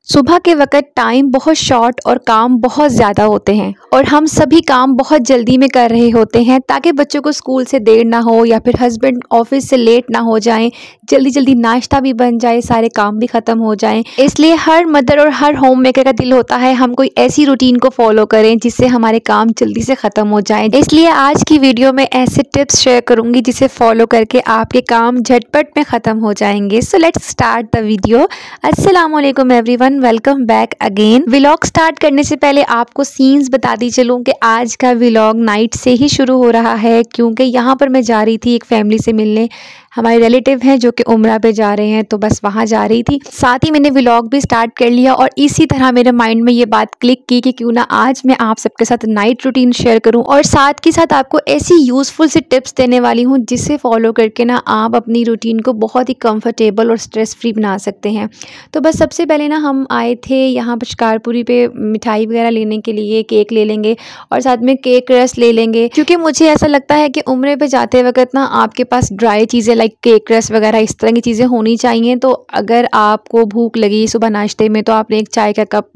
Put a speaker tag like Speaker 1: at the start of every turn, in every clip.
Speaker 1: सुबह के वक़्त टाइम बहुत शॉर्ट और काम बहुत ज़्यादा होते हैं और हम सभी काम बहुत जल्दी में कर रहे होते हैं ताकि बच्चों को स्कूल से देर ना हो या फिर हस्बैंड ऑफिस से लेट ना हो जाएं, जल्दी जल्दी नाश्ता भी बन जाए, सारे काम भी ख़त्म हो जाएं। इसलिए हर मदर और हर होम मेकर का दिल होता है हम कोई ऐसी रूटीन को फॉलो करें जिससे हमारे काम जल्दी से ख़त्म हो जाएं। इसलिए आज की वीडियो में ऐसे टिप्स शेयर करूँगी जिसे फॉलो करके आपके काम झटपट में ख़त्म हो जाएंगे। So let's start the video. अस्सलाम वालेकुम everyone, welcome back again. Vlog start करने से पहले आपको सीन्स बताती चलूं कि आज का व्लॉग नाइट से ही शुरू हो रहा है क्योंकि यहाँ पर मैं जा रही थी एक फैमिली से मिलने। हमारे रिलेटिव हैं जो कि उम्रा पे जा रहे हैं, तो बस वहाँ जा रही थी। साथ ही मैंने व्लॉग भी स्टार्ट कर लिया और इसी तरह मेरे माइंड में ये बात क्लिक की कि क्यों ना आज मैं आप सबके साथ नाइट रूटीन शेयर करूं और साथ के साथ आपको ऐसी यूज़फुल सी टिप्स देने वाली हूं जिसे फॉलो करके ना आप अपनी रूटीन को बहुत ही कंफर्टेबल और स्ट्रेस फ्री बना सकते हैं। तो बस सबसे पहले ना हम आए थे यहाँ पर शिकारपुरी पे मिठाई वगैरह लेने के लिए, केक ले लेंगे और साथ में केक रस ले लेंगे क्योंकि मुझे ऐसा लगता है कि उम्रे पे जाते वक्त ना आपके पास ड्राई चीज़ें लाइक केक रस वगैरह इस तरह की चीज़ें होनी चाहिए। तो अगर आपको भूख लगी सुबह नाश्ते में तो आपने एक चाय का कप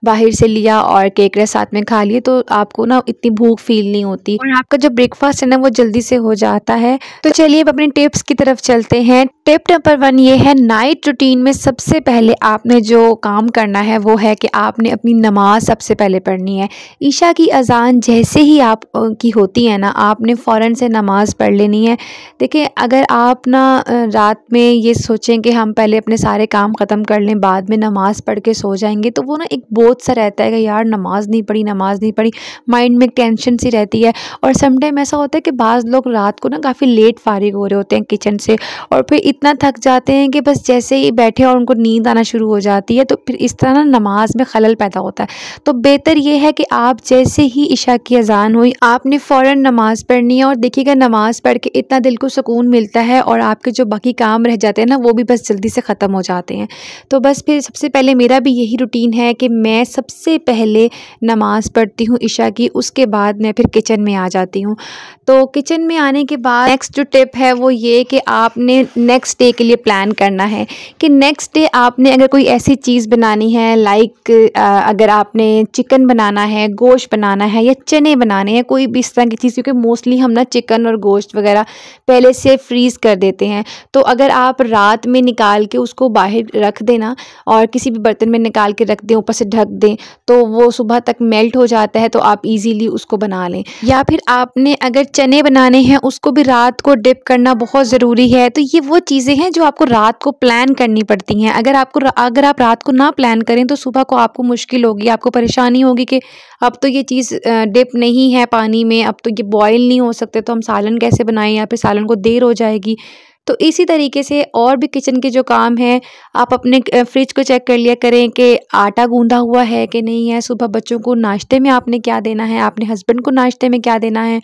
Speaker 1: बाहर से लिया और केक रस साथ में खा लिए तो आपको ना इतनी भूख फील नहीं होती और आपका जो ब्रेकफास्ट है ना वो जल्दी से हो जाता है। तो चलिए अब अपनी टिप्स की तरफ चलते हैं। टिप नंबर 1 ये है, नाइट रूटीन में सबसे पहले आपने जो काम करना है वो है कि आपने अपनी नमाज सबसे पहले पढ़नी है। ईशा की अजान जैसे ही आप की होती है ना आपने फ़ौरन से नमाज पढ़ लेनी है। देखिए अगर आप ना रात में ये सोचें कि हम पहले अपने सारे काम ख़त्म कर लें बाद में नमाज़ पढ़ के सो जाएंगे तो वो ना एक बोझ सा रहता है कि यार नमाज नहीं पढ़ी, माइंड में टेंशन सी रहती है। और समटाइम ऐसा होता है कि बाज़ लोग रात को ना काफ़ी लेट फारिग हो रहे होते हैं किचन से और फिर इतना थक जाते हैं कि बस जैसे ही बैठे और उनको नींद आना शुरू हो जाती है, तो फिर इस तरह ना नमाज में खलल पैदा होता है। तो बेहतर ये है कि आप जैसे ही इशा की अजान हुई आपने फ़ौरन नमाज पढ़नी है और देखिएगा नमाज पढ़ के इतना दिल को सुकून मिलता है और आपके जो बाकी काम रह जाते हैं ना वो भी बस जल्दी से ख़त्म हो जाते हैं। तो बस फिर सबसे पहले मेरा भी यही रूटीन है कि मैं सबसे पहले नमाज़ पढ़ती हूँ इशा की, उसके बाद मैं फिर किचन में आ जाती हूँ। तो किचन में आने के बाद नेक्स्ट जो टिप है वो ये कि आपने नेक्स्ट डे के लिए प्लान करना है कि नेक्स्ट डे आपने अगर कोई ऐसी चीज़ बनानी है लाइक अगर आपने चिकन बनाना है, गोश्त बनाना है या चने बनाने हैं, कोई भी इस तरह की चीज़, क्योंकि मोस्टली हम ना चिकन और गोश्त वगैरह पहले से फ्रीज़ कर देते हैं। तो अगर आप रात में निकाल के उसको बाहर रख देना और किसी भी बर्तन में निकाल के रख दें, ऊपर से ढक दें, तो वो सुबह तक मेल्ट हो जाता है तो आप इजीली उसको बना लें। या फिर आपने अगर चने बनाने हैं उसको भी रात को डिप करना बहुत ज़रूरी है। तो ये वो चीज़ें हैं जो आपको रात को प्लान करनी पड़ती हैं। अगर आप रात को ना प्लान करें तो सुबह को आपको मुश्किल होगी, आपको परेशानी होगी कि अब तो ये चीज़ डिप नहीं है पानी में, अब तो ये बॉयल नहीं हो सकते, तो हम सालन कैसे बनाएं या फिर सालन को देर हो जाएगी। तो इसी तरीके से और भी किचन के जो काम हैं आप अपने फ्रिज को चेक कर लिया करें कि आटा गूंदा हुआ है कि नहीं है, सुबह बच्चों को नाश्ते में आपने क्या देना है, आपने हस्बैंड को नाश्ते में क्या देना है।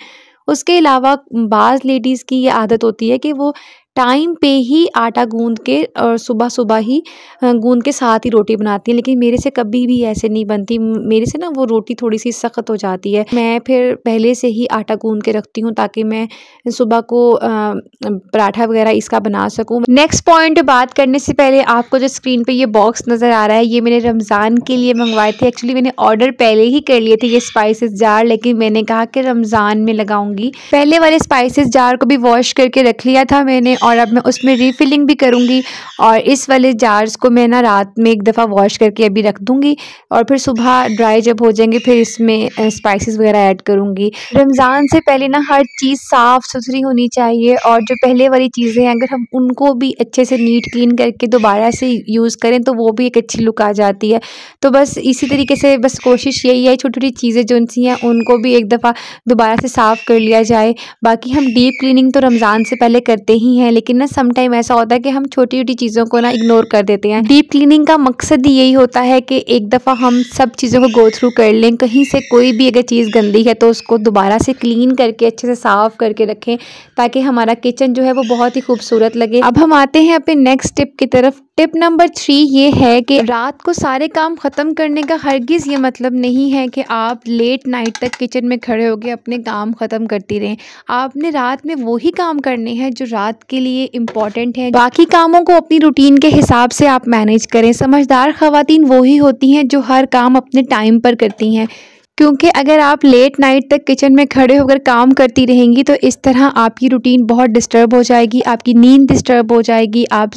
Speaker 1: उसके अलावा बाज़ लेडीज़ की ये आदत होती है कि वो टाइम पे ही आटा गूंद के और सुबह ही गूंद के साथ ही रोटी बनाती हैं, लेकिन मेरे से कभी भी ऐसे नहीं बनती। मेरे से ना वो रोटी थोड़ी सी सख्त हो जाती है। मैं फिर पहले से ही आटा गूंद के रखती हूँ ताकि मैं सुबह को पराठा वगैरह इसका बना सकूँ। नेक्स्ट पॉइंट बात करने से पहले आपको जो स्क्रीन पे ये बॉक्स नज़र आ रहा है ये मैंने रमज़ान के लिए मंगवाए थे। एक्चुअली मैंने ऑर्डर पहले ही कर लिए थे ये स्पाइसेस जार, लेकिन मैंने कहा कि रमज़ान में लगाऊंगी। पहले वाले स्पाइसेस जार को भी वॉश करके रख लिया था मैंने और अब मैं उसमें रीफिलिंग भी करूँगी और इस वाले जार्स को मैं ना रात में एक दफ़ा वॉश करके अभी रख दूँगी और फिर सुबह ड्राई जब हो जाएंगे फिर इसमें स्पाइसेस वगैरह ऐड करूँगी। रमज़ान से पहले ना हर चीज़ साफ़ सुथरी होनी चाहिए और जो पहले वाली चीज़ें हैं अगर हम उनको भी अच्छे से नीट क्लीन करके दोबारा से यूज़ करें तो वो भी एक अच्छी लुक आ जाती है। तो बस इसी तरीके से बस कोशिश यही है छोटी छोटी चीज़ें जो सी हैं उनको भी एक दफ़ा दोबारा से साफ़ कर लिया जाए। बाकी हम डीप क्लीनिंग तो रमज़ान से पहले करते ही हैं, लेकिन ना सम टाइम ऐसा होता है कि हम छोटी छोटी चीज़ों को ना इग्नोर कर देते हैं। डीप क्लीनिंग का मकसद ही यही होता है कि एक दफ़ा हम सब चीज़ों को गो थ्रू कर लें, कहीं से कोई भी अगर चीज़ गंदी है तो उसको दोबारा से क्लीन करके अच्छे से साफ़ करके रखें ताकि हमारा किचन जो है वो बहुत ही खूबसूरत लगे। अब हम आते हैं अपने नेक्स्ट टिप की तरफ। टिप नंबर 3 ये है कि रात को सारे काम ख़त्म करने का हरगिज़ ये मतलब नहीं है कि आप लेट नाइट तक किचन में खड़े होकर अपने काम ख़त्म करती रहें। आपने रात में वही काम करने हैं जो रात के लिए इम्पॉर्टेंट हैं। बाकी कामों को अपनी रूटीन के हिसाब से आप मैनेज करें। समझदार ख़वातीन वही होती हैं जो हर काम अपने टाइम पर करती हैं, क्योंकि अगर आप लेट नाइट तक किचन में खड़े होकर काम करती रहेंगी तो इस तरह आपकी रूटीन बहुत डिस्टर्ब हो जाएगी, आपकी नींद डिस्टर्ब हो जाएगी, आप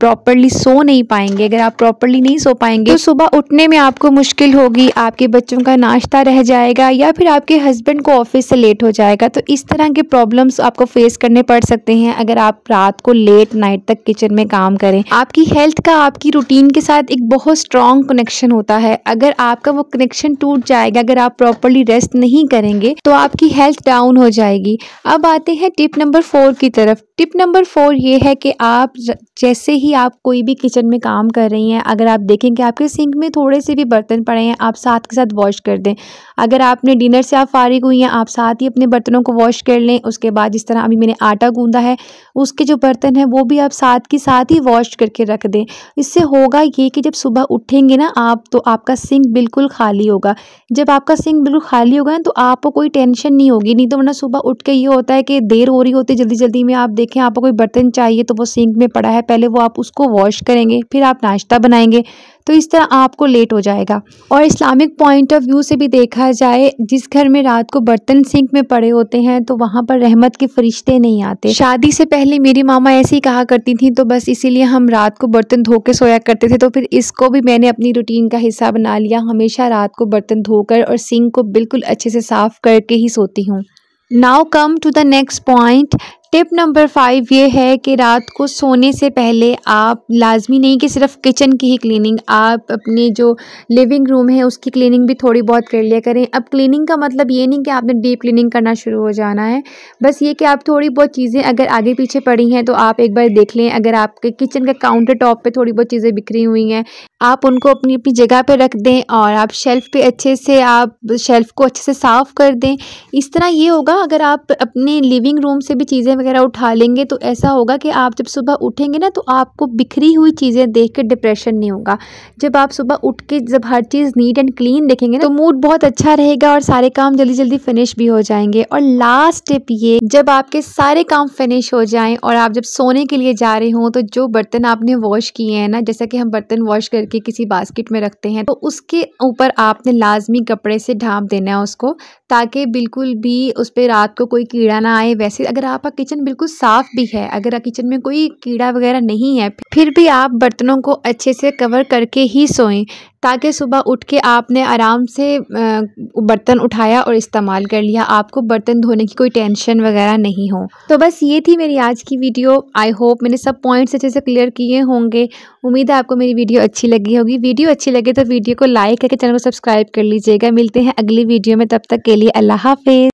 Speaker 1: प्रॉपर्ली सो नहीं पाएंगे। अगर आप प्रॉपर्ली नहीं सो पाएंगे तो सुबह उठने में आपको मुश्किल होगी, आपके बच्चों का नाश्ता रह जाएगा या फिर आपके हस्बैंड को ऑफिस से लेट हो जाएगा। तो इस तरह के प्रॉब्लम्स आपको फेस करने पड़ सकते हैं अगर आप रात को लेट नाइट तक किचन में काम करें। आपकी हेल्थ का आपकी रूटीन के साथ एक बहुत स्ट्रॉन्ग कनेक्शन होता है। अगर आपका वो कनेक्शन टूट जाएगा, अगर आप प्रॉपर्ली रेस्ट नहीं करेंगे तो आपकी हेल्थ डाउन हो जाएगी। अब आते हैं टिप नंबर 4 की तरफ। टिप नंबर 4 ये है कि आप जैसे ही आप कोई भी किचन में काम कर रही हैं, अगर आप देखें कि आपके सिंक में थोड़े से भी बर्तन पड़े हैं, आप साथ के साथ वॉश कर दें। अगर आपने डिनर से आप फारिग हुई हैं, आप साथ ही अपने बर्तनों को वॉश कर लें। उसके बाद जिस तरह अभी मैंने आटा गूंदा है, उसके जो बर्तन हैं वो भी आप साथ के साथ ही वॉश करके रख दें। इससे होगा ये कि जब सुबह उठेंगे ना आप, तो आपका सिंक बिल्कुल खाली होगा। जब आपका सिंक बिल्कुल खाली होगा ना तो आपको कोई टेंशन नहीं होगी। नहीं तो वरना सुबह उठ के ये होता है कि देर हो रही होती है, जल्दी जल्दी में आप देखें आपको कोई बर्तन चाहिए तो वो सिंक में पड़ा है, पहले वो आप उसको वॉश करेंगे, फिर आप नाश्ता बनाएंगे, तो इस तरह आपको लेट हो जाएगा। और इस्लामिक पॉइंट ऑफ व्यू से भी देखा जाए, जिस घर में रात को बर्तन सिंक में पड़े होते हैं तो वहाँ पर रहमत के फरिश्ते नहीं आते। शादी से पहले मेरी मामा ऐसे ही कहा करती थी, तो बस इसीलिए हम रात को बर्तन धो के सोया करते थे। तो फिर इसको भी मैंने अपनी रूटीन का हिस्सा बना लिया, हमेशा रात को बर्तन धोकर और सिंक को बिल्कुल अच्छे से साफ करके ही सोती हूँ। Now come to the next point. Tip number 5 ये है कि रात को सोने से पहले आप लाजमी नहीं कि सिर्फ किचन की ही क्लीनिंग, आप अपनी जो लिविंग रूम है उसकी क्लीनिंग भी थोड़ी बहुत कर लिया करें। अब क्लीनिंग का मतलब ये नहीं कि आपने डीप क्लीनिंग करना शुरू हो जाना है, बस ये कि आप थोड़ी बहुत चीज़ें अगर आगे पीछे पड़ी हैं तो आप एक बार देख लें। अगर आपके किचन के काउंटर टॉप पे थोड़ी बहुत चीज़ें बिखरी हुई हैं, आप उनको अपनी अपनी जगह पे रख दें और आप शेल्फ़ पे अच्छे से आप शेल्फ़ को अच्छे से साफ़ कर दें। इस तरह ये होगा, अगर आप अपने लिविंग रूम से भी चीज़ें वगैरह उठा लेंगे तो ऐसा होगा कि आप जब सुबह उठेंगे ना तो आपको बिखरी हुई चीज़ें देख के डिप्रेशन नहीं होगा। जब आप सुबह उठ के जब हर चीज़ नीट एंड क्लीन देखेंगे ना तो मूड बहुत अच्छा रहेगा और सारे काम जल्दी जल्दी फिनिश भी हो जाएंगे। और लास्ट टिप ये, जब आपके सारे काम फिनिश हो जाएं और आप जब सोने के लिए जा रहे हों तो जो बर्तन आपने वॉश किए हैं ना, जैसा कि हम बर्तन वॉश करके किसी बास्केट में रखते हैं, तो उसके ऊपर आपने लाजमी कपड़े से ढाँप देना है उसको, ताकि बिल्कुल भी उस पर रात को कोई कीड़ा ना आए। वैसे अगर आपका किचन बिल्कुल साफ़ भी है, अगर किचन में कोई कीड़ा वगैरह नहीं है, फिर भी आप बर्तनों को अच्छे से कवर करके ही सोएं, ताकि सुबह उठ के आपने आराम से बर्तन उठाया और इस्तेमाल कर लिया, आपको बर्तन धोने की कोई टेंशन वगैरह नहीं हो। तो बस ये थी मेरी आज की वीडियो। आई होप मैंने सब पॉइंट्स अच्छे से क्लियर किए होंगे। उम्मीद है आपको मेरी वीडियो अच्छी लगी होगी। वीडियो अच्छी लगे तो वीडियो को लाइक करके चैनल को सब्सक्राइब कर लीजिएगा। मिलते हैं अगली वीडियो में, तब तक के लिए अल्लाह हाफिज़।